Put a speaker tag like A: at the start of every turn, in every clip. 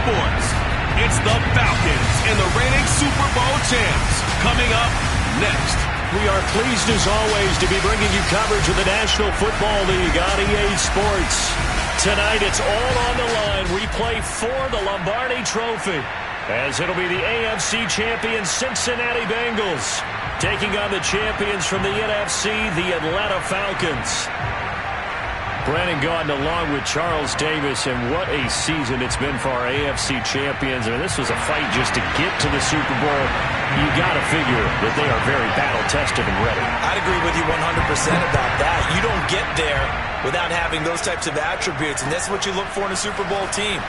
A: sports. It's the Falcons and the reigning Super Bowl champs. Coming up next.
B: We are pleased as always to be bringing you coverage of the National Football League on EA Sports. Tonight it's all on the line. We play for the Lombardi Trophy, as it'll be the AFC champion Cincinnati Bengals taking on the champions from the NFC, the Atlanta Falcons. Brandon Gaudin along with Charles Davis, and what a season it's been for our AFC champions. I mean, this was a fight just to get to the Super Bowl. You got to figure that they are very battle-tested and ready.
C: I'd agree with you 100% about that. You don't get there without having those types of attributes, and that's what you look for in a Super Bowl team.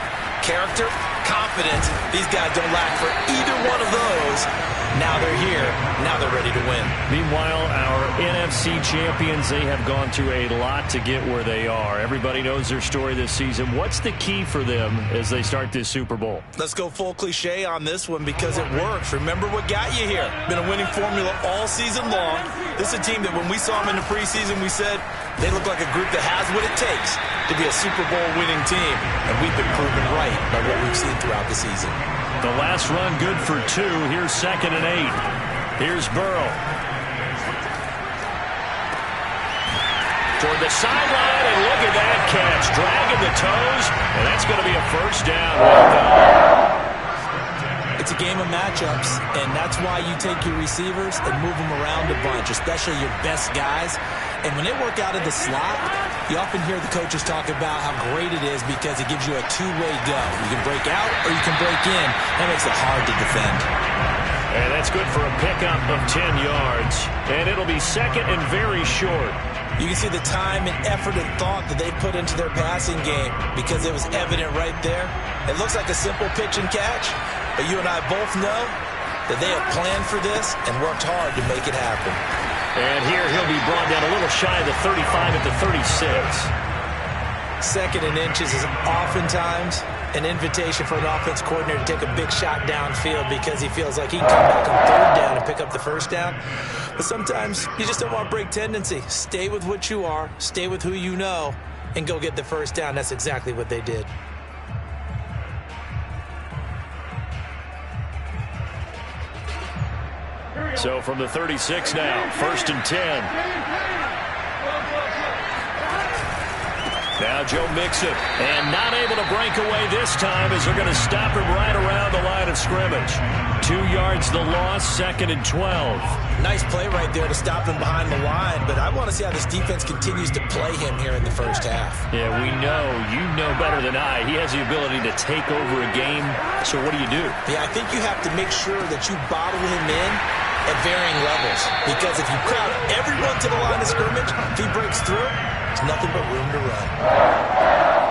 C: Character, confidence. These guys don't lack for either one of those. Now they're here. Now they're ready to win.
B: Meanwhile, our NFC champions, they have gone through a lot to get where they are. Everybody knows their story this season. What's the key for them as they start this Super Bowl?
C: Let's go full cliche on this one because it works. Remember what got you here. Been a winning formula all season long. This is a team that when we saw them in the preseason, we said they look like a group that has what it takes to be a Super Bowl winning team. And we've been proven right by what we've seen throughout the season.
B: The last run good for 2. Here's 2nd and 8. Here's Burrow. Toward the sideline, and look at that catch. Dragging the toes, and that's going to be a first down.
C: It's a game of matchups, and that's why you take your receivers and move them around a bunch, especially your best guys. And when they work out of the slot, you often hear the coaches talk about how great it is because it gives you a two-way go. You can break out or you can break in. That makes it hard to defend.
B: And that's good for a pickup of 10 yards. And it'll be 2nd and very short.
C: You can see the time and effort and thought that they put into their passing game because it was evident right there. It looks like a simple pitch and catch, but you and I both know that they have planned for this and worked hard to make it happen.
B: And here he'll be brought down a little shy of the 35 at the 36.
C: 2nd and inches is oftentimes an invitation for an offense coordinator to take a big shot downfield because he feels like he can come back on 3rd down and pick up the 1st down. But sometimes you just don't want break tendency. Stay with what you are, stay with who you know, and go get the 1st down. That's exactly what they did.
B: So from the 36 now, 1st and 10. Now Joe Mixon, and not able to break away this time as they're going to stop him right around the line of scrimmage. 2 yards the loss, 2nd and 12.
C: Nice play right there to stop him behind the line, but I want to see how this defense continues to play him here in the first half.
B: Yeah, we know. You know better than I. He has the ability to take over a game, so what do you do?
C: Yeah, I think you have to make sure that you bottle him in at varying levels, because if you crowd everyone to the line of scrimmage, if he breaks through, there's nothing but room to run.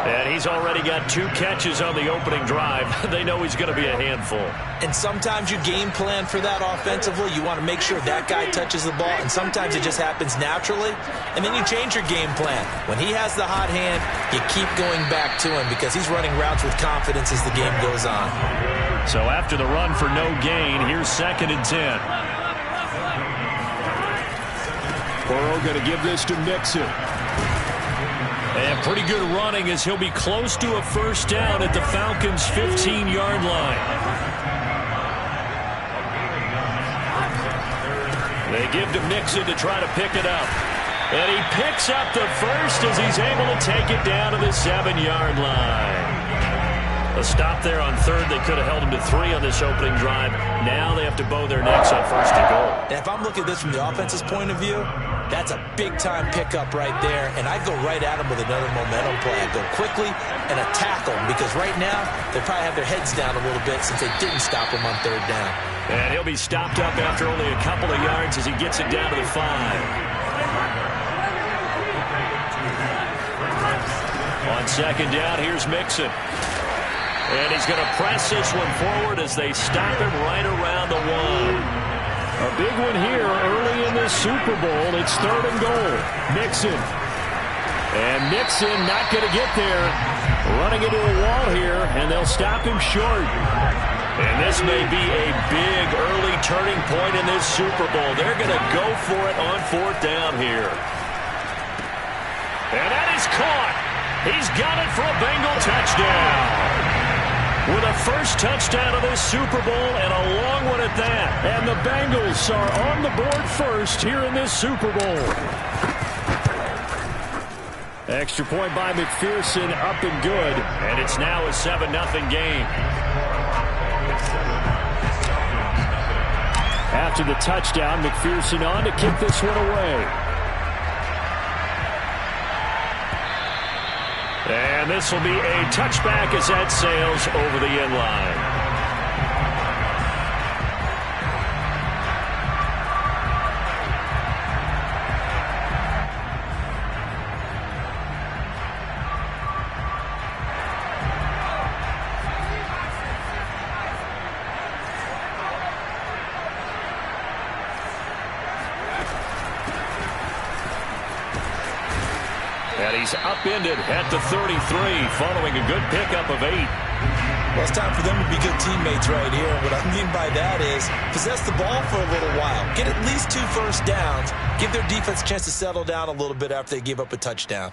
B: And he's already got 2 catches on the opening drive. They know he's going to be a handful.
C: And sometimes you game plan for that offensively. You want to make sure that guy touches the ball, and sometimes it just happens naturally. And then you change your game plan. When he has the hot hand, you keep going back to him because he's running routes with confidence as the game goes on.
B: So after the run for no gain, here's 2nd and 10. Burrow going to give this to Mixon. And pretty good running as he'll be close to a 1st down at the Falcons' 15-yard line. They give to Mixon to try to pick it up. And he picks up the first as he's able to take it down to the 7-yard line. A stop there on 3rd. They could have held him to 3 on this opening drive. Now they have to bow their necks on 1st and goal.
C: And if I'm looking at this from the offense's point of view, that's a big-time pickup right there. And I go right at him with another momentum play. I go quickly and attack them because right now they probably have their heads down a little bit since they didn't stop him on 3rd down.
B: And he'll be stopped up after only a couple of yards as he gets it down to the 5. On 2nd down, here's Mixon. And he's going to press this one forward as they stop him right around the 1. A big one here early in this Super Bowl. It's 3rd and goal. Mixon. And Mixon not going to get there. Running into a wall here, and they'll stop him short. And this may be a big early turning point in this Super Bowl. They're going to go for it on 4th down here. And that is caught. He's got it for a Bengal touchdown. with a first touchdown of this Super Bowl, and a long one at that. And the Bengals are on the board first here in this Super Bowl. Extra point by McPherson, up and good, and it's now a 7-0 game. After the touchdown, McPherson on to kick this one away. And this will be a touchback as that sails over the end line. And he's upended at the 33 following a good pickup of 8.
C: Well, it's time for them to be good teammates right here. And what I mean by that is possess the ball for a little while. Get at least 2 first downs. Give their defense a chance to settle down a little bit after they give up a touchdown.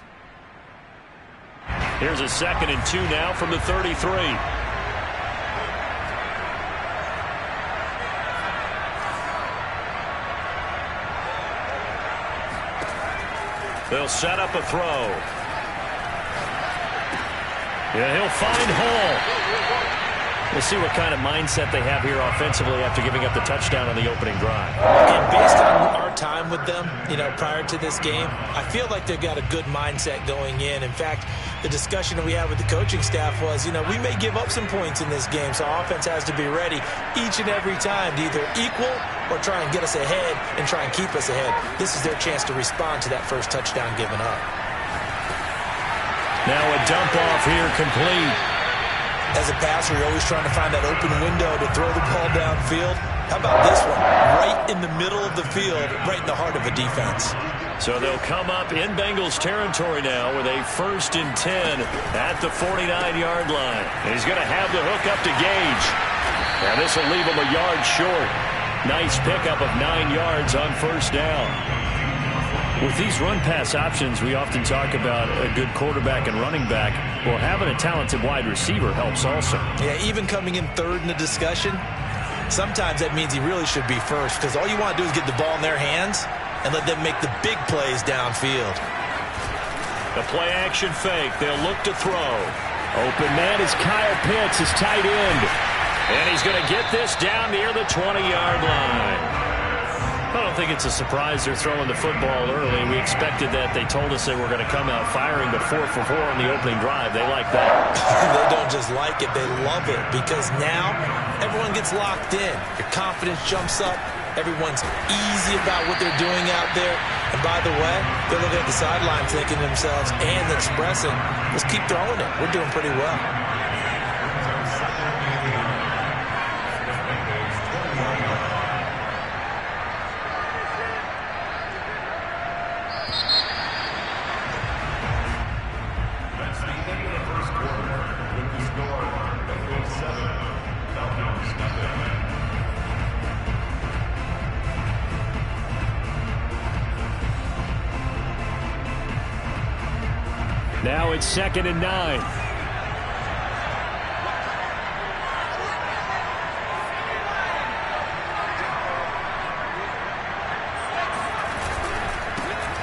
B: Here's a 2nd and 2 now from the 33. They'll set up a throw. Yeah, he'll find Hall. We'll see what kind of mindset they have here offensively after giving up the touchdown on the opening drive.
C: And based on our time with them, prior to this game, I feel like they've got a good mindset going in. In fact, the discussion that we had with the coaching staff was, we may give up some points in this game, so offense has to be ready each and every time to either equal or try and get us ahead and try and keep us ahead. This is their chance to respond to that first touchdown given up.
B: Now a dump off here complete.
C: As a passer, you're always trying to find that open window to throw the ball downfield. How about this one? Right in the middle of the field, right in the heart of a defense.
B: So they'll come up in Bengals territory now with a 1st and 10 at the 49-yard line. And he's going to have the hook up to Gage. And this will leave him a yard short. Nice pickup of 9 yards on first down. With these run-pass options, we often talk about a good quarterback and running back. Well, having a talented wide receiver helps also.
C: Yeah, even coming in third in the discussion, sometimes that means he really should be first, because all you want to do is get the ball in their hands and let them make the big plays downfield.
B: The play-action fake. They'll look to throw. Open man is Kyle Pitts, his tight end. And he's going to get this down near the 20-yard line. I don't think it's a surprise they're throwing the football early. We expected that. They told us they were going to come out firing, but 4 for 4 on the opening drive. They like that.
C: They don't just like it. They love it, because now everyone gets locked in. Your confidence jumps up. Everyone's easy about what they're doing out there. And by the way, they're looking at the sideline thinking to themselves and expressing, let's keep throwing it. We're doing pretty well.
B: Now it's 2nd and 9.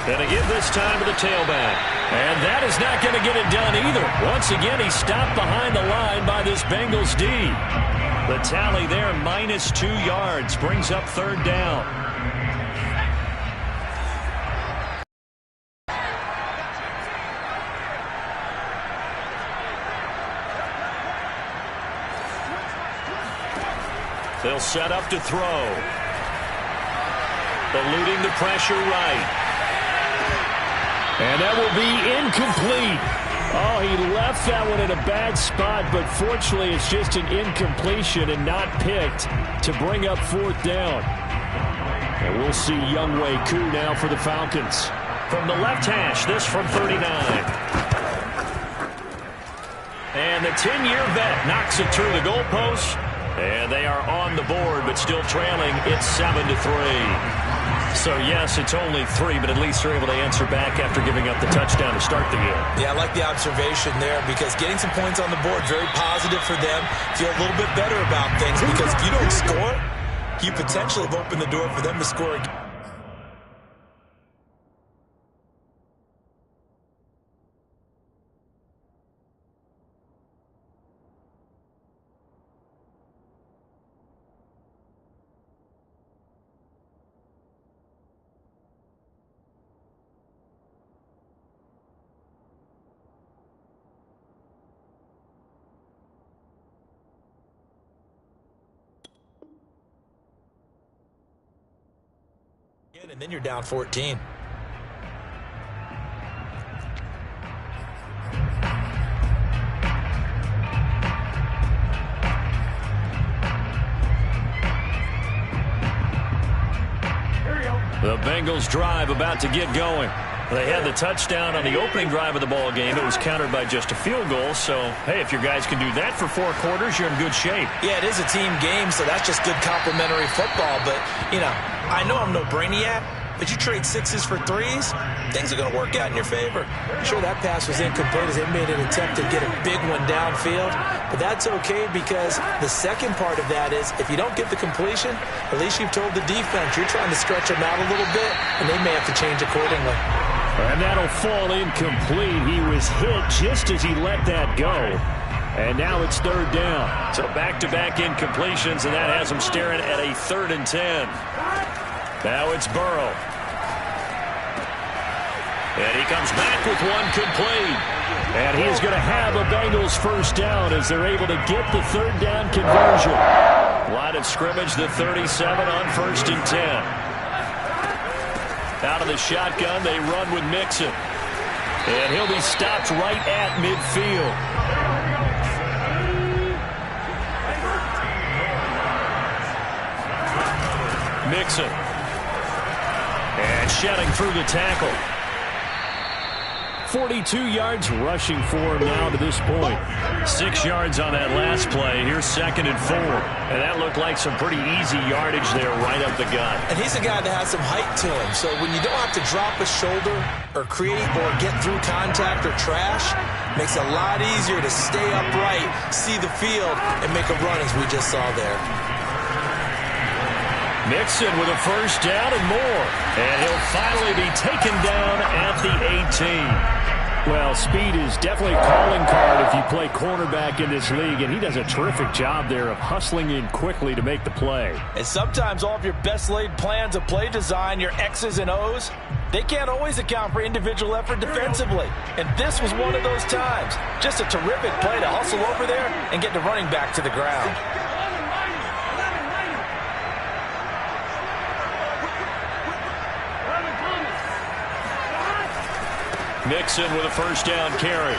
B: And again this time to the tailback. And that is not going to get it done either. Once again, he's stopped behind the line by this Bengals D. The tally there, minus 2 yards, brings up 3rd down. They'll set up to throw. Eluding the pressure right. And that will be incomplete. Oh, he left that one in a bad spot, but fortunately it's just an incompletion and not picked to bring up 4th down. And we'll see Younghoe Koo now for the Falcons. From the left hash, this from 39. And the 10-year vet knocks it through the goalpost. And they are on the board, but still trailing. It's 7-3. So, yes, it's only 3, but at least they're able to answer back after giving up the touchdown to start the game.
C: Yeah, I like the observation there because getting some points on the board, very positive for them. Feel a little bit better about things because if you don't score, you potentially have opened the door for them to score again. And then you're down 14.
B: The Bengals drive about to get going. They had the touchdown on the opening drive of the ball game. It was countered by just a field goal. So, hey, if your guys can do that for 4 quarters, you're in good shape.
C: Yeah, it is a team game, so that's just good complimentary football. But, you know, I know I'm no brainiac, but you trade 6s for 3s, things are going to work out in your favor. Sure, that pass was incomplete as they made an attempt to get a big one downfield, but that's okay because the second part of that is if you don't get the completion, at least you've told the defense you're trying to stretch them out a little bit, and they may have to change accordingly.
B: And that'll fall incomplete. He was hit just as he let that go. And now it's 3rd down. So back-to-back incompletions, and that has him staring at a 3rd and 10. Now it's Burrow. And he comes back with one complete. And he's going to have a Bengals first down as they're able to get the 3rd down conversion. Line of scrimmage, the 37 on 1st and 10. Out of the shotgun, they run with Mixon. And he'll be stopped right at midfield. Mixon. And shedding through the tackle. 42 yards rushing for him now to this point. 6 yards on that last play. Here's 2nd and 4. And that looked like some pretty easy yardage there right up the gut.
C: And he's a guy that has some height to him. So when you don't have to drop a shoulder or create or get through contact or trash, makes it a lot easier to stay upright, see the field, and make a run as we just saw there.
B: Mixon with a first down and more. And he'll finally be taken down at the 18. Well, speed is definitely a calling card if you play cornerback in this league, and he does a terrific job there of hustling in quickly to make the play.
C: And sometimes all of your best laid plans of play design, your X's and O's, they can't always account for individual effort defensively. And this was one of those times. Just a terrific play to hustle over there and get the running back to the ground.
B: Mixon with a first down carry.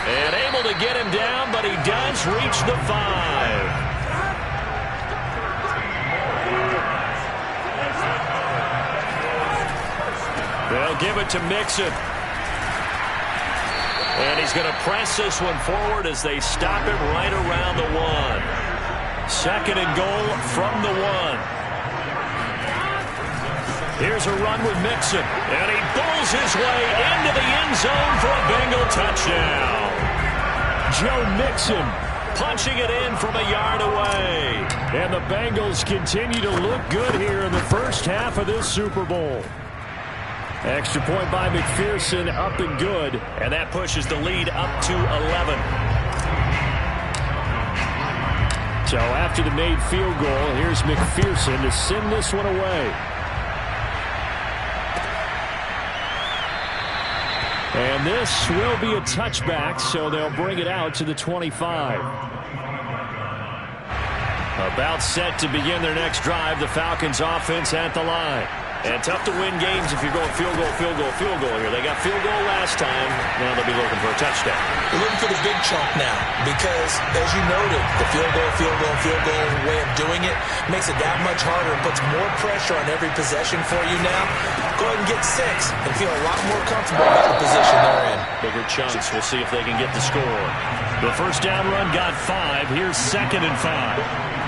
B: And able to get him down, but he does reach the 5. They'll give it to Mixon. And he's going to press this one forward as they stop him right around the 1. 2nd and goal from the 1. Here's a run with Mixon, and he bulls his way into the end zone for a Bengal touchdown. Joe Mixon punching it in from a yard away. And the Bengals continue to look good here in the first half of this Super Bowl. Extra point by McPherson, up and good, and that pushes the lead up to 11. So after the made field goal, here's McPherson to send this one away. And this will be a touchback, so they'll bring it out to the 25. About set to begin their next drive, the Falcons offense at the line. And tough to win games if you're going field goal, field goal, field goal here. They got field goal last time. Now they'll be looking for a touchdown.
C: They're looking for the big chunk now because, as you noted, the field goal way of doing it makes it that much harder and puts more pressure on every possession for you now. Go ahead and get 6 and feel a lot more comfortable about the position they're in.
B: Bigger chunks. We'll see if they can get the score. The first down run got 5. Here's 2nd and 5.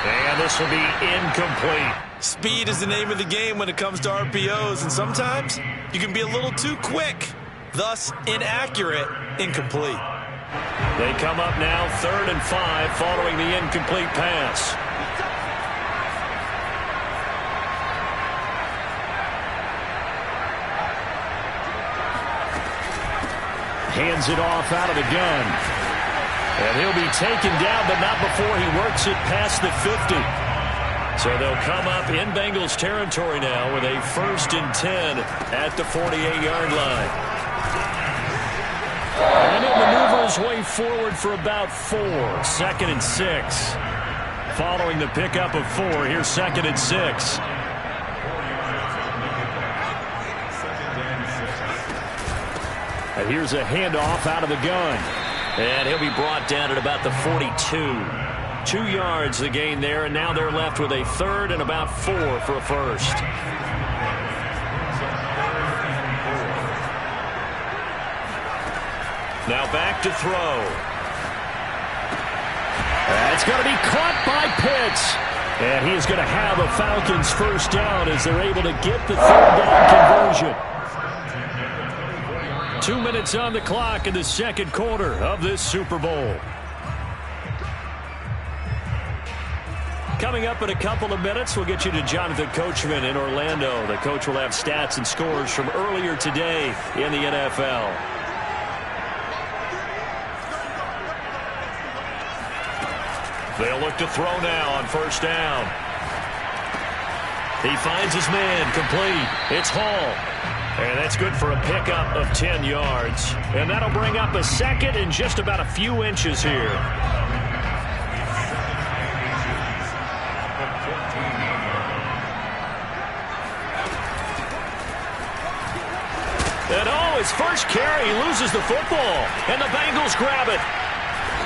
B: And this will be incomplete.
C: Speed is the name of the game when it comes to RPOs, and sometimes you can be a little too quick, thus inaccurate, incomplete.
B: They come up now 3rd and 5 following the incomplete pass. Hands it off out of the gun. And he'll be taken down, but not before he works it past the 50. So they'll come up in Bengals territory now with a 1st and 10 at the 48-yard line. And he'll maneuver his way forward for about 4. 2nd and 6. Following the pickup of 4, here's 2nd and 6. And here's a handoff out of the gun. And he'll be brought down at about the 42. 2 yards the gain there, and now they're left with a 3rd and about 4 for a first. Now back to throw. That's going to be caught by Pitts. And he's going to have a Falcons first down as they're able to get the 3rd down conversion. 2 minutes on the clock in the 2nd quarter of this Super Bowl. Coming up in a couple of minutes, we'll get you to Jonathan Coachman in Orlando. The coach will have stats and scores from earlier today in the NFL. They'll look to throw now on 1st down. He finds his man, complete. It's Hall. And that's good for a pickup of 10 yards. And that'll bring up a 2nd and just about a few inches here. And oh, his first carry, he loses the football. And the Bengals grab it.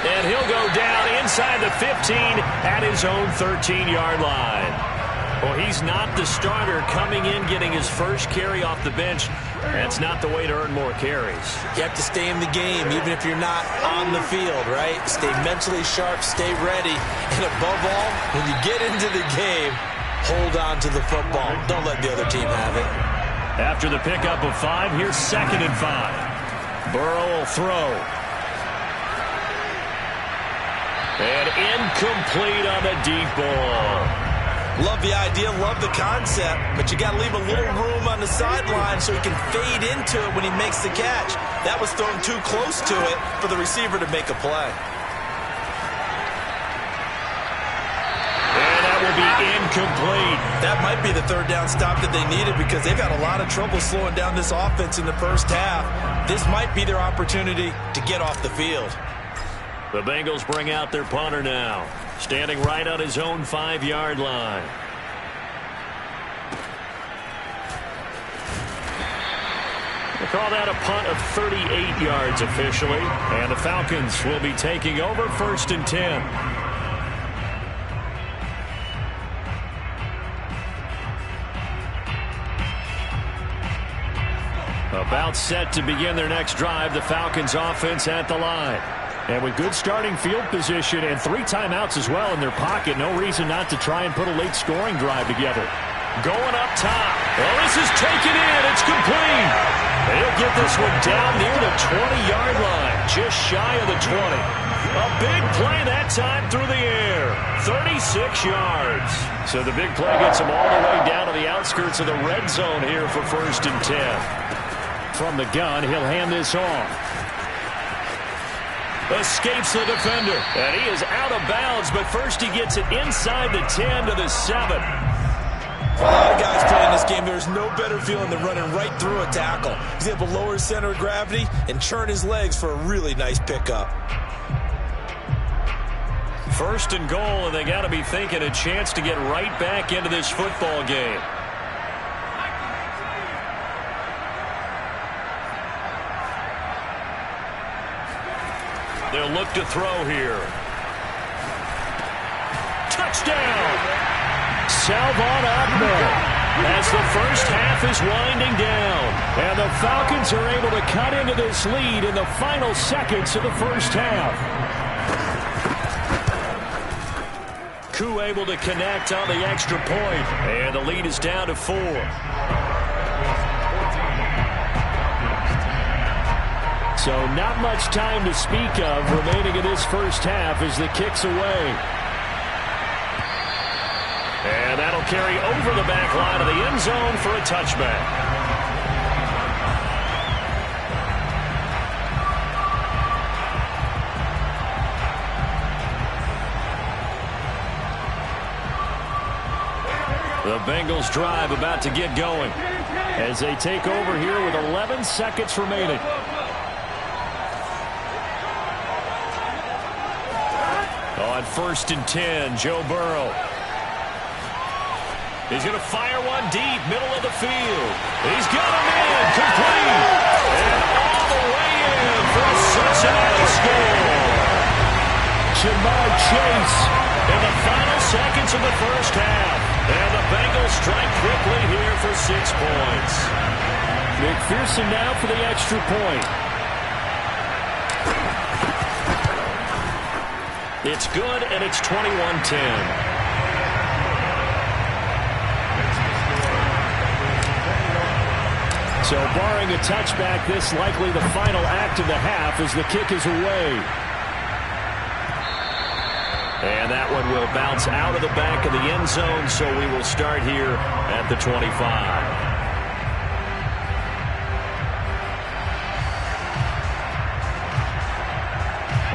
B: And he'll go down inside the 15 at his own 13-yard line. Well, he's not the starter coming in, getting his first carry off the bench. That's not the way to earn more carries.
C: You have to stay in the game, even if you're not on the field, right? Stay mentally sharp, stay ready. And above all, when you get into the game, hold on to the football. Don't let the other team have it.
B: After the pickup of 5, here's 2nd and 5. Burrow will throw. And incomplete on the deep ball.
C: Love the idea, love the concept, but you got to leave a little room on the sideline so he can fade into it when he makes the catch. That was thrown too close to it for the receiver to make a play.
B: And that will be incomplete.
C: That might be the 3rd down stop that they needed because they've had a lot of trouble slowing down this offense in the first half. This might be their opportunity to get off the field.
B: The Bengals bring out their punter now, standing right on his own 5-yard line. They call that a punt of 38 yards officially, and the Falcons will be taking over 1st and 10. About set to begin their next drive, the Falcons offense at the line. And with good starting field position and 3 timeouts as well in their pocket, no reason not to try and put a late scoring drive together. Going up top. Well, this is taken in. It's complete. He'll get this one down near the 20-yard line, just shy of the 20. A big play that time through the air. 36 yards. So the big play gets him all the way down to the outskirts of the red zone here for 1st and 10. From the gun, he'll hand this off. Escapes the defender. And he is out of bounds, but first he gets it inside the 10 to the 7.
C: For a lot of guys playing this game, there's no better feeling than running right through a tackle. He's able to lower his center of gravity and churn his legs for a really nice pickup.
B: 1st and goal, and they got to be thinking a chance to get right back into this football game. They'll look to throw here. Touchdown! Salvon Ahmed as the first half is winding down. And the Falcons are able to cut into this lead in the final seconds of the first half. Ku able to connect on the extra point, and the lead is down to 4. So not much time to speak of remaining in this first half as the kick's away. And that'll carry over the back line of the end zone for a touchback. The Bengals drive about to get going as they take over here with 11 seconds remaining. On 1st and 10, Joe Burrow. He's going to fire one deep, middle of the field. He's got him in, complete. And all the way in for a Cincinnati score. Jamar Chase in the final seconds of the first half. And the Bengals strike quickly here for 6 points. McPherson now for the extra point. It's good, and it's 21-10. So barring a touchback, this likely the final act of the half as the kick is away. And that one will bounce out of the back of the end zone, so we will start here at the 25.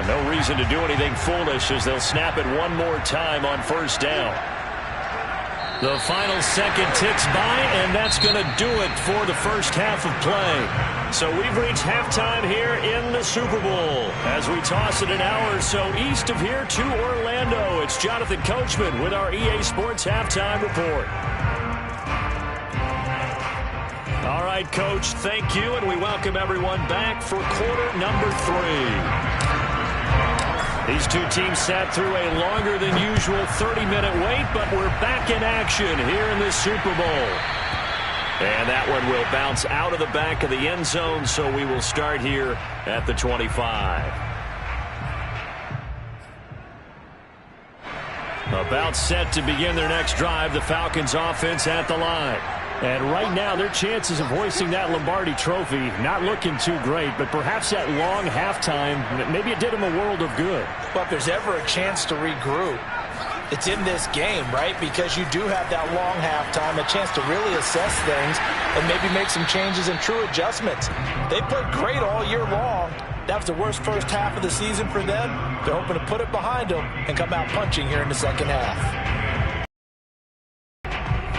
B: No reason to do anything foolish as they'll snap it one more time on 1st down. The final second ticks by, and that's going to do it for the first half of play. So we've reached halftime here in the Super Bowl. As we toss it an hour or so east of here to Orlando, it's Jonathan Coachman with our EA Sports Halftime Report. All right, Coach, thank you, and we welcome everyone back for quarter number 3. These two teams sat through a longer than usual 30-minute wait, but we're back in action here in this Super Bowl. And that one will bounce out of the back of the end zone, so we will start here at the 25. About set to begin their next drive, the Falcons offense at the line. And right now, their chances of hoisting that Lombardi trophy not looking too great, but perhaps that long halftime, maybe it did them a world of good.
C: But if there's ever a chance to regroup, it's in this game, right? Because you do have that long halftime, a chance to really assess things and maybe make some changes and true adjustments. They played great all year long. That was the worst first half of the season for them. They're hoping to put it behind them and come out punching here in the second half.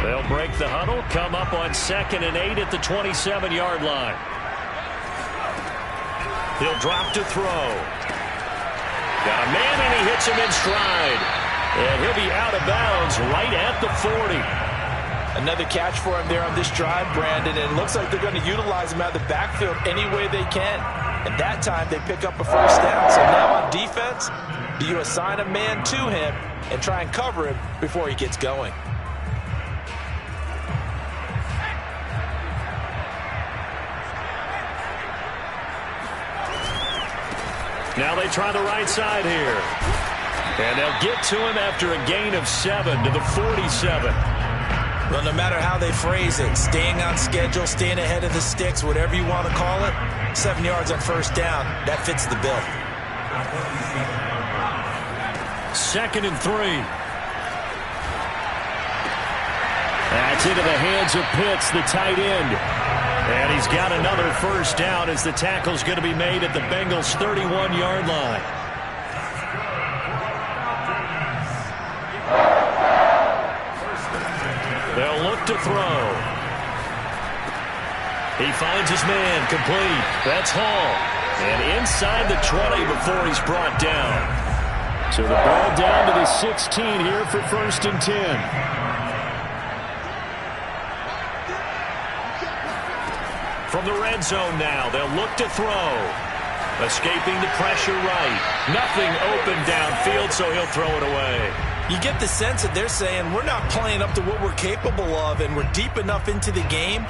B: They'll break the huddle, come up on 2nd and 8 at the 27-yard line. He'll drop to throw. Got a man, and he hits him in stride. And he'll be out of bounds right at the 40.
C: Another catch for him there on this drive, Brandon, and it looks like they're going to utilize him out of the backfield any way they can. And that time they pick up a first down. So now on defense, do you assign a man to him and try and cover him before he gets going?
B: Now they try the right side here. And they'll get to him after a gain of 7 to the 47.
C: Well, no matter how they phrase it, staying on schedule, staying ahead of the sticks, whatever you want to call it, 7 yards on first down, that fits the bill.
B: 2nd and 3. That's into the hands of Pitts, the tight end. And he's got another first down as the tackle's going to be made at the Bengals' 31-yard line. They'll look to throw. He finds his man, complete. That's Hall. And inside the 20 before he's brought down. So the ball down to the 16 here for 1st and 10. From the red zone now, they'll look to throw. Escaping the pressure right. Nothing open downfield, so he'll throw it away.
C: You get the sense that they're saying we're not playing up to what we're capable of, and we're deep enough into the game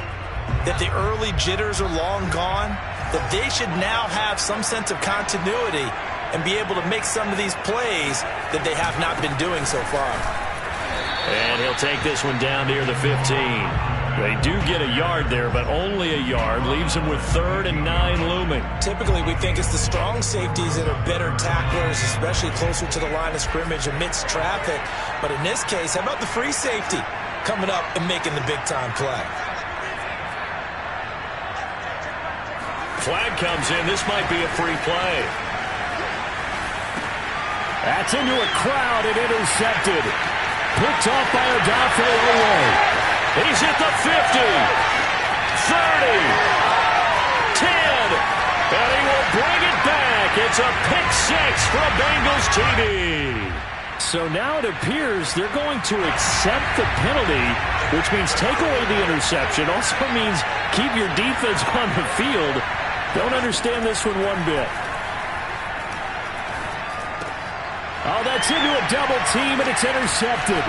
C: that the early jitters are long gone, that they should now have some sense of continuity and be able to make some of these plays that they have not been doing so far.
B: And he'll take this one down near the 15. They do get a yard there, but only a yard. Leaves them with 3rd and 9 looming.
C: Typically, we think it's the strong safeties that are better tacklers, especially closer to the line of scrimmage amidst traffic. But in this case, how about the free safety coming up and making the big-time play?
B: Flag comes in. This might be a free play. That's into a crowd and intercepted. Picked off by Odafe Oweh. He's hit the 50, 30, 10, and he will bring it back. It's a pick 6 for a Bengals TD. So now it appears they're going to accept the penalty, which means take away the interception. Also means keep your defense on the field. Don't understand this one one bit. Oh, that's into a double team, and it's intercepted.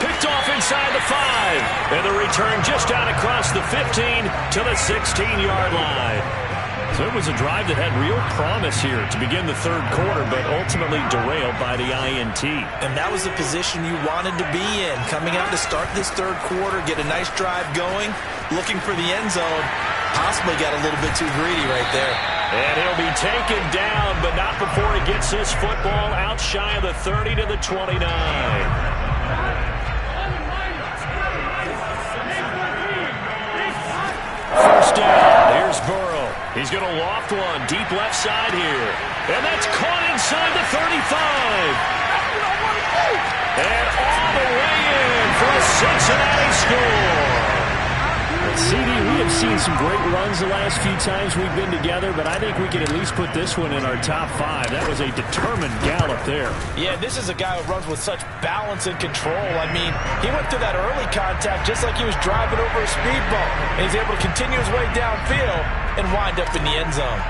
B: Picked off inside the 5. And the return just out across the 15 to the 16-yard line. So it was a drive that had real promise here to begin the third quarter, but ultimately derailed by the INT.
C: And that was the position you wanted to be in. Coming out to start this third quarter, get a nice drive going, looking for the end zone. Possibly got a little bit too greedy right there.
B: And he'll be taken down, but not before he gets this football out shy of the 30 to the 29. First down. Here's Burrow. He's going to loft one deep left side here. And that's caught inside the 35. And all the way in for a Cincinnati score. CD, we have seen some great runs the last few times we've been together, but I think we can at least put this one in our top 5. That was a determined gallop there.
C: Yeah, this is a guy who runs with such balance and control. I mean, he went through that early contact just like he was driving over a speed bump, and he's able to continue his way downfield and wind up in the end zone.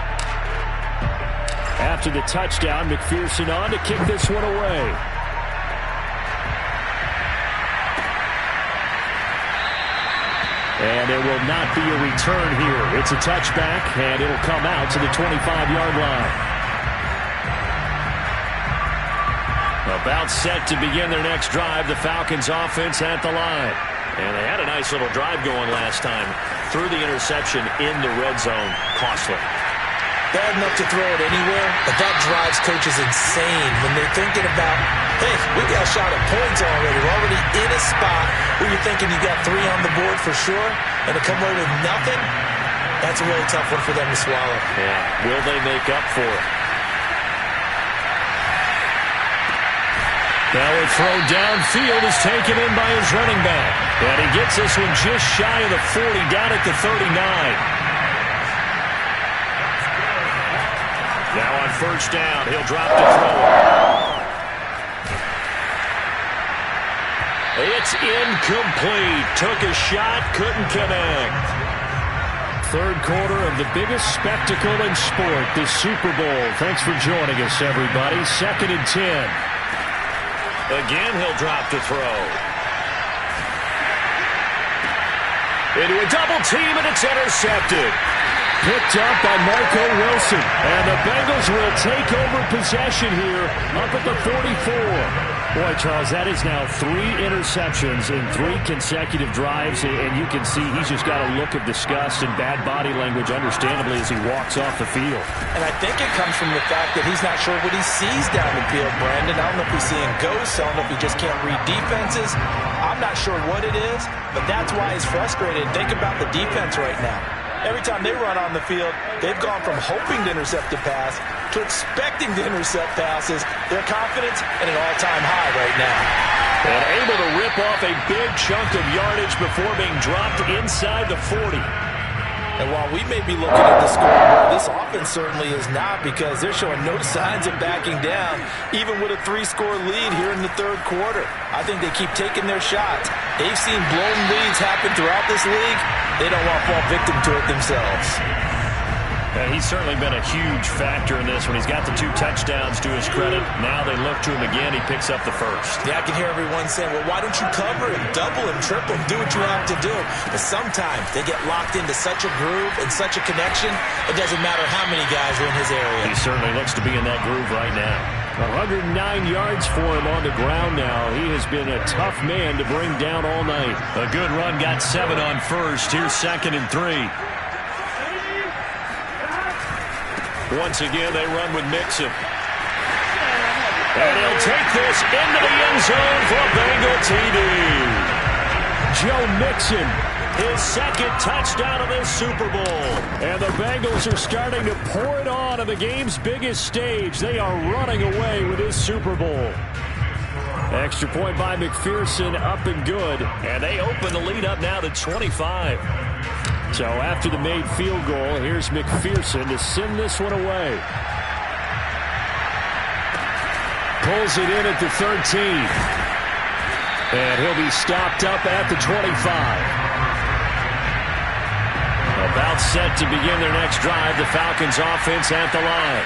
B: After the touchdown, McPherson on to kick this one away. And there will not be a return here. It's a touchback, and it'll come out to the 25-yard line. About set to begin their next drive, the Falcons offense at the line. And they had a nice little drive going last time. Threw the interception in the red zone. Costly.
C: Bad enough to throw it anywhere, but that drives coaches insane when they're thinking about, hey, we got a shot at points already. We're already in a spot where you're thinking you got 3 on the board for sure, and to come away with nothing, that's a really tough one for them to swallow.
B: Yeah, will they make up for it? Now a throw downfield is taken in by his running back. And he gets this one just shy of the 40, down at the 39. Now on first down, he'll drop to throw. It's incomplete. Took a shot, couldn't connect. Third quarter of the biggest spectacle in sport, the Super Bowl. Thanks for joining us, everybody. 2nd and 10. Again, he'll drop to throw. Into a double team, and it's intercepted. Picked up by Marco Wilson. And the Bengals will take over possession here up at the 44. Boy, Charles, that is now 3 interceptions in 3 consecutive drives, and you can see he's just got a look of disgust and bad body language, understandably, as he walks off the field.
C: And I think it comes from the fact that he's not sure what he sees down the field, Brandon. I don't know if he's seeing ghosts. I don't know if he just can't read defenses. I'm not sure what it is, but that's why he's frustrated. Think about the defense right now. Every time they run on the field, they've gone from hoping to intercept a pass to expecting to intercept passes. Their confidence at an all-time high right now.
B: And able to rip off a big chunk of yardage before being dropped inside the 40.
C: And while we may be looking at the scoreboard, this offense certainly is not, because they're showing no signs of backing down, even with a 3-score lead here in the third quarter. I think they keep taking their shots. They've seen blown leads happen throughout this league. They don't want to fall victim to it themselves.
B: He's certainly been a huge factor in this one. He's got the 2 touchdowns to his credit. Now they look to him again. He picks up the first.
C: Yeah, I can hear everyone saying, well, why don't you cover him, double him, triple him, do what you have to do. But sometimes they get locked into such a groove and such a connection, it doesn't matter how many guys are in his area.
B: He certainly looks to be in that groove right now.
D: 109 yards for him on the ground now. He has been a tough man to bring down all night.
B: A good run, got 7 on first. Here's 2nd and 3. Once again, they run with Mixon. And he'll take this into the end zone for a Bengal TD.
D: Joe Mixon,
B: his 2nd touchdown of this Super Bowl.
D: And the Bengals are starting to pour it on the game's biggest stage. They are running away with this Super Bowl. Extra point by McPherson, up and good.
B: And they open the lead up now to 25.
D: So after the made field goal, here's McPherson to send this one away. Pulls it in at the 13. And he'll be stopped up at the 25.
B: About set to begin their next drive, the Falcons offense at the line.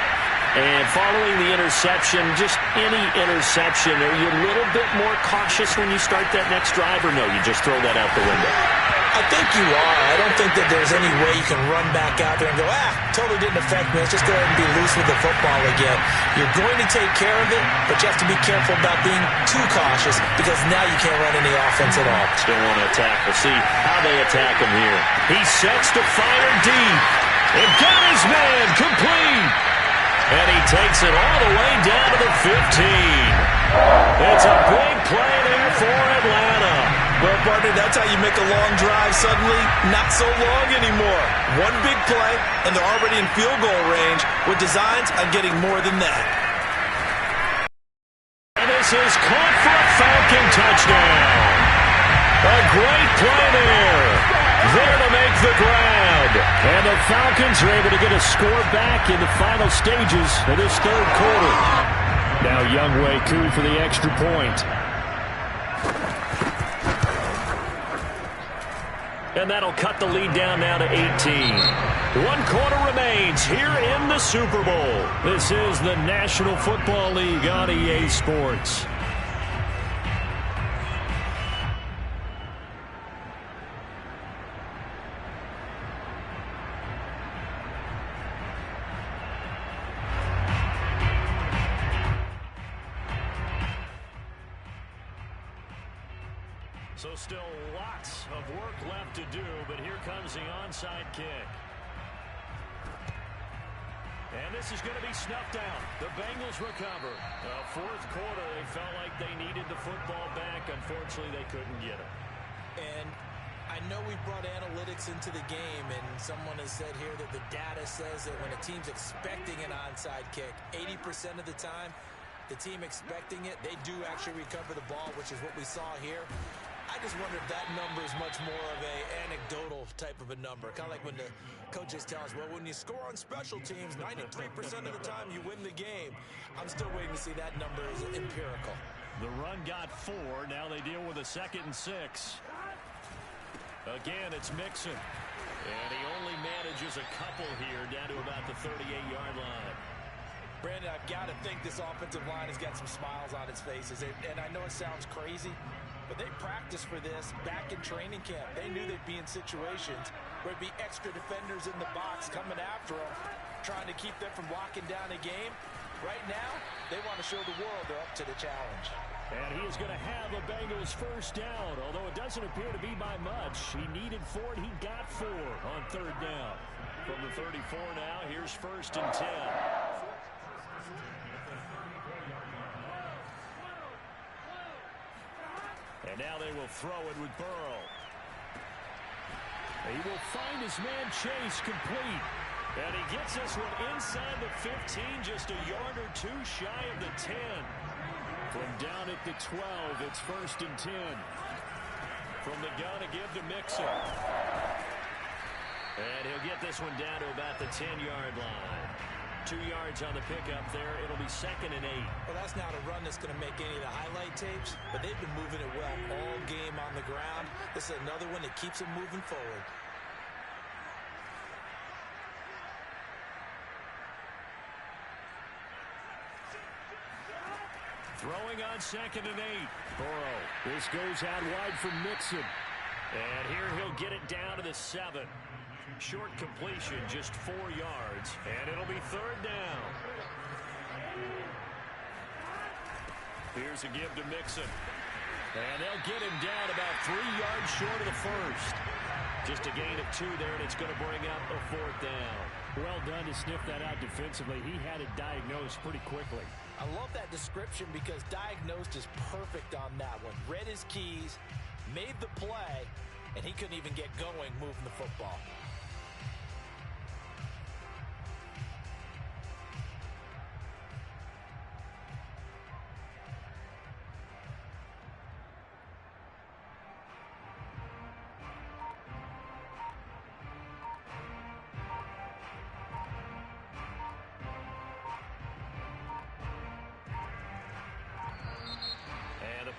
B: And following the interception, just any interception, are you a little bit more cautious when you start that next drive, or no, you just throw that out the window?
C: I think you are. I don't think that there's any way you can run back out there and go, totally didn't affect me. Let's just go ahead and be loose with the football again. You're going to take care of it, but you have to be careful about being too cautious because now you can't run any offense at all.
B: Still want to attack. We'll see how they attack him here. He sets to fire deep. And got his man complete. And he takes it all the way down to the 15. It's a big play there for Atlanta.
C: Well, partner, that's how you make a long drive suddenly not so long anymore. One big play, and they're already in field goal range with designs on getting more than that.
B: And this is caught for a Falcon touchdown. A great play there. There to make the grab.
D: And the Falcons are able to get a score back in the final stages of this 3rd quarter. Now Younghoe Koo for the extra point.
B: And that'll cut the lead down now to 18. 1 quarter remains here in the Super Bowl.
D: This is the National Football League on EA Sports.
B: So still lots of work left to do, but here comes the onside kick. And this is going to be snuffed out. The Bengals recover. The 4th quarter, they felt like they needed the football back. Unfortunately, they couldn't get it.
C: And I know we brought analytics into the game, and someone has said here that the data says that when a team's expecting an onside kick, 80% of the time, the team expecting it, they do actually recover the ball, which is what we saw here. I just wonder if that number is much more of a anecdotal type of a number. Kind of like when the coaches tell us, well, when you score on special teams, 93% of the time you win the game. I'm still waiting to see that number is empirical.
B: The run got 4. Now they deal with a 2nd and 6. Again, it's Mixon. And he only manages a couple here down to about the 38-yard line.
C: Brandon, I've got to think this offensive line has got some smiles on its faces. And I know it sounds crazy, but they practiced for this back in training camp. They knew they'd be in situations where it'd be extra defenders in the box coming after them, trying to keep them from locking down a game. Right now, they want to show the world they're up to the challenge.
D: And he is going to have a Bengals first down, although it doesn't appear to be by much. He needed 4, and he got 4 on 3rd down.
B: From the 34 now, here's 1st and 10. And now they will throw it with Burrow.
D: He will find his man Chase complete.
B: And he gets this one inside the 15, just a yard or 2 shy of the 10.
D: From down at the 12, it's 1st and 10.
B: From the gun to give to Mixon. And he'll get this one down to about the 10-yard line. 2 yards on the pickup there. It'll be 2nd and 8.
C: Well, that's not a run that's going to make any of the highlight tapes, but they've been moving it well all game on the ground. This is another one that keeps them moving forward.
D: Throwing on 2nd and 8. Burrow. This goes out wide for Mixon. And here he'll get it down to the 7. Short completion, just 4 yards. And it'll be 3rd down. Here's a give to Mixon. And they'll get him down about 3 yards short of the first. Just a gain of 2 there, and it's going to bring up a 4th down.
B: Well done to sniff that out defensively. He had it diagnosed pretty quickly.
C: I love that description because diagnosed is perfect on that one. Read his keys, made the play, and he couldn't even get going moving the football.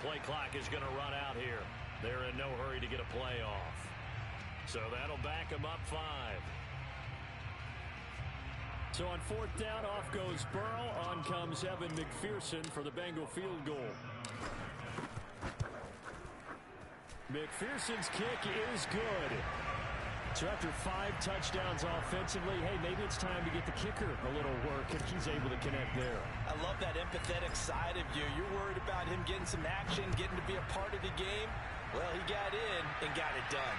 D: Play clock is going to run out here. They're in no hurry to get a play off. So that'll back them up 5.
B: So on 4th down, off goes Burrow. On comes Evan McPherson for the Bengal field goal. McPherson's kick is good. So after 5 touchdowns offensively, hey, maybe it's time to get the kicker a little work, and he's able to connect there.
C: I love that empathetic side of you. You're worried about him getting some action, getting to be a part of the game. Well, he got in and got it done.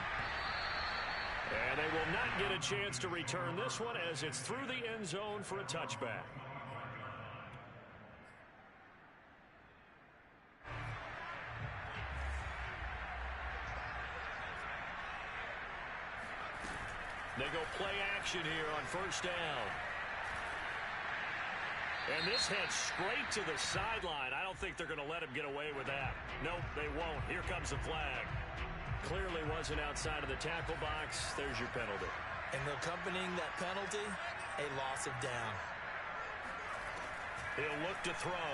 D: And they will not get a chance to return this one as it's through the end zone for a touchback. They go play action here on 1st down. And this heads straight to the sideline. I don't think they're going to let him get away with that. Nope, they won't. Here comes the flag. Clearly wasn't outside of the tackle box. There's your penalty.
C: And accompanying that penalty, a loss of down.
D: He'll look to throw.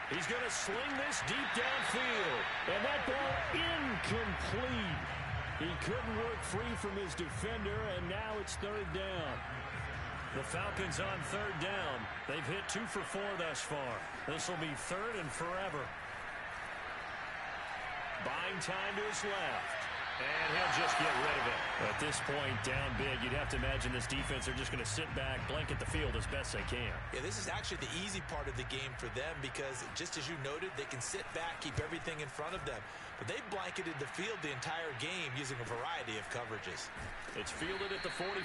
D: He's going to sling this deep downfield.
B: And that ball incomplete. He couldn't work free from his defender, and now it's 3rd down.
D: The Falcons on 3rd down. They've hit 2 for 4 thus far. This will be 3rd and forever. Buying time to his left. And he'll just get rid of it. At this point, down big, you'd have to imagine this defense are just going to sit back, blanket the field as best they can.
C: Yeah, this is actually the easy part of the game for them because, just as you noted, they can sit back, keep everything in front of them. But they blanketed the field the entire game using a variety of coverages.
D: It's fielded at the 45.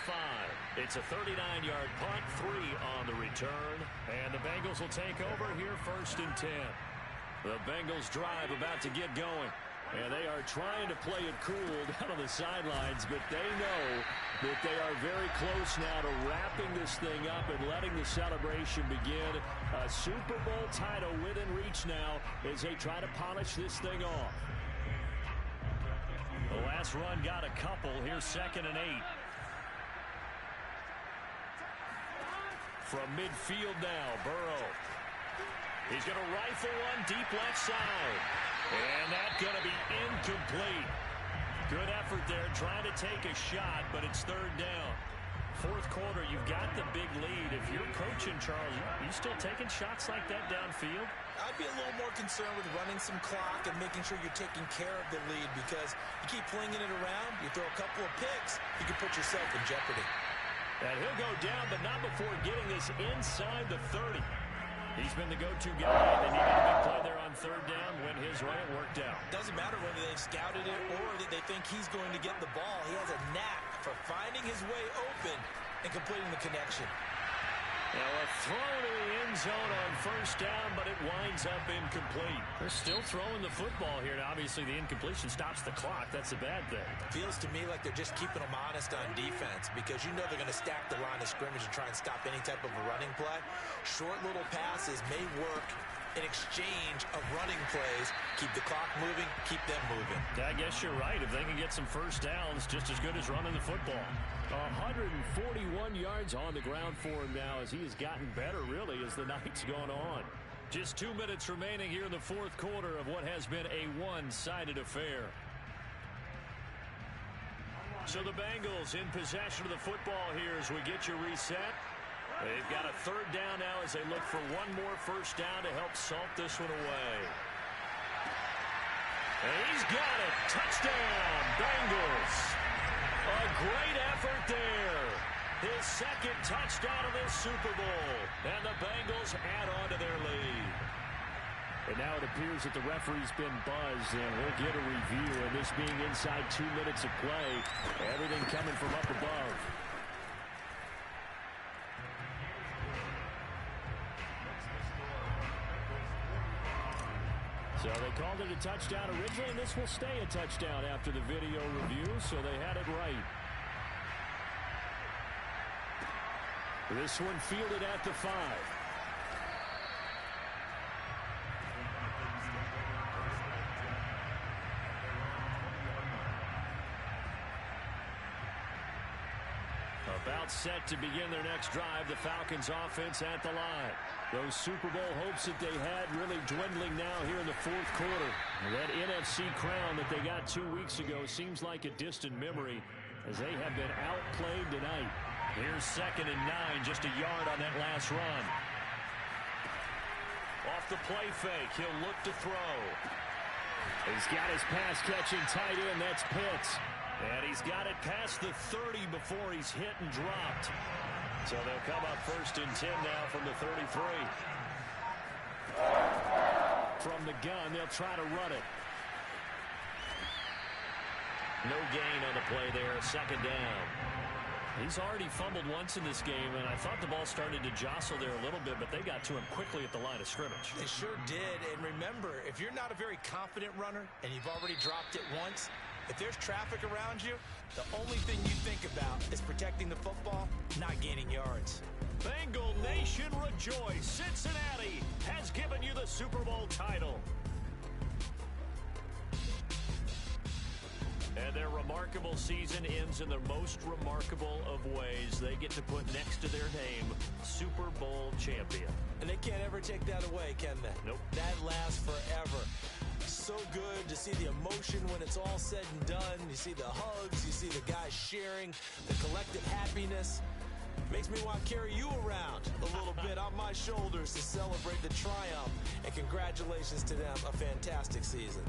D: It's a 39-yard punt, 3 on the return. And the Bengals will take over here 1st and 10. The Bengals drive about to get going. And they are trying to play it cool down on the sidelines, but they know that they are very close now to wrapping this thing up and letting the celebration begin. A Super Bowl title within reach now as they try to polish this thing off. The last run got a couple. Here's 2nd and 8. From midfield now, Burrow. He's going to rifle one deep left side. And that's going to be incomplete. Good effort there trying to take a shot, but it's 3rd down. 4th quarter, you've got the big lead. If you're coaching, Charles, you still taking shots like that downfield?
C: I'd be a little more concerned with running some clock and making sure you're taking care of the lead because you keep flinging it around, you throw a couple of picks, you can put yourself in jeopardy.
D: And he'll go down, but not before getting this inside the 30. He's been the go-to guy. They needed a big play there on 3rd down. Went his way. It worked out.
C: Doesn't matter whether they've scouted it or that they think he's going to get the ball. He has a knack for finding his way open and completing the connection.
D: Now a throw to the end zone on 1st down, but it winds up incomplete. They're still throwing the football here. Now, obviously, the incompletion stops the clock. That's a bad thing.
C: Feels to me like they're just keeping them honest on defense because you know they're going to stack the line of scrimmage and try and stop any type of a running play. Short little passes may work in exchange of running plays. Keep the clock moving, keep them moving.
D: I guess you're right. If they can get some 1st downs, just as good as running the football.
B: 141 yards on the ground for him now as he has gotten better, really, as the night's gone on.
D: Just 2 minutes remaining here in the 4th quarter of what has been a one-sided affair. So the Bengals in possession of the football here as we get you reset.
B: They've got a third down now as they look for one more first down to help salt this one away. And he's got it. Touchdown, Bengals. A great effort there. His second touchdown of this Super Bowl. And the Bengals add on to their lead.
D: And now it appears that the referee's been buzzed, and we'll get a review. And this being inside 2 minutes of play, everything coming from up above. So they called it a touchdown originally, and this will stay a touchdown after the video review, so they had it right. This one fielded at the 5. About set to begin their next drive, the Falcons offense at the line. Those Super Bowl hopes that they had really dwindling now here in the fourth quarter. That NFC crown that they got 2 weeks ago seems like a distant memory as they have been outplayed tonight.
B: Here's 2nd and 9, just a yard on that last run. Off the play fake, he'll look to throw.
D: He's got his pass-catching tight end, that's Pitts.
B: And he's got it past the 30 before he's hit and dropped. So they'll come up 1st and 10 now from the 33.
D: From the gun, they'll try to run it.
B: No gain on the play there, 2nd down.
D: He's already fumbled once in this game, and I thought the ball started to jostle there a little bit, but they got to him quickly at the line of scrimmage.
C: They sure did. And remember, if you're not a very confident runner and you've already dropped it once, if there's traffic around you, the only thing you think about is protecting the football, not gaining yards.
B: Bengal Nation rejoice. Cincinnati has given you the Super Bowl title. And their remarkable season ends in the most remarkable of ways. They get to put next to their name, Super Bowl champion.
C: And they can't ever take that away, can they?
B: Nope.
C: That lasts forever. So good to see the emotion when it's all said and done. You see the hugs, you see the guys sharing, the collective happiness. Makes me want to carry you around a little bit on my shoulders to celebrate the triumph. And congratulations to them, a fantastic season.